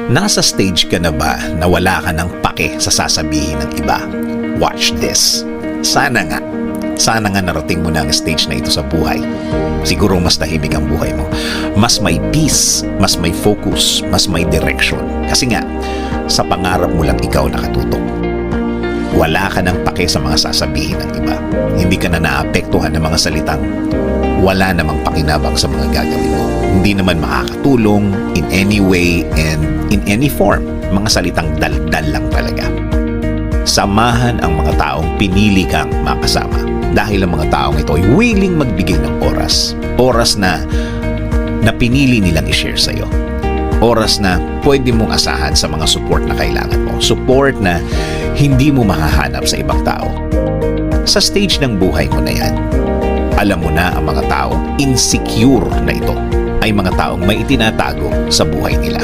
Nasa stage ka na ba na wala ka ng pake sa sasabihin ng iba? Watch this. Sana nga narating mo na ang stage na ito sa buhay. Siguro mas tahimik ang buhay mo. Mas may peace, mas may focus, mas may direction. Kasi nga, sa pangarap mo lang ikaw nakatutok. Wala ka ng pake sa mga sasabihin ng iba. Hindi ka na naapektuhan ng mga salitang wala namang pakinabang sa mga gagawin mo. Hindi naman makakatulong in any way and in any form. Mga salitang daldal lang talaga. Samahan ang mga taong pinili kang makasama. Dahil ang mga taong ito ay willing magbigay ng oras. Oras na pinili nilang i-share sa'yo. Oras na pwede mong asahan sa mga support na kailangan mo. Support na hindi mo makahanap sa ibang tao. Sa stage ng buhay mo na yan, alam mo na ang mga taong insecure na ito ay mga taong may itinatago sa buhay nila.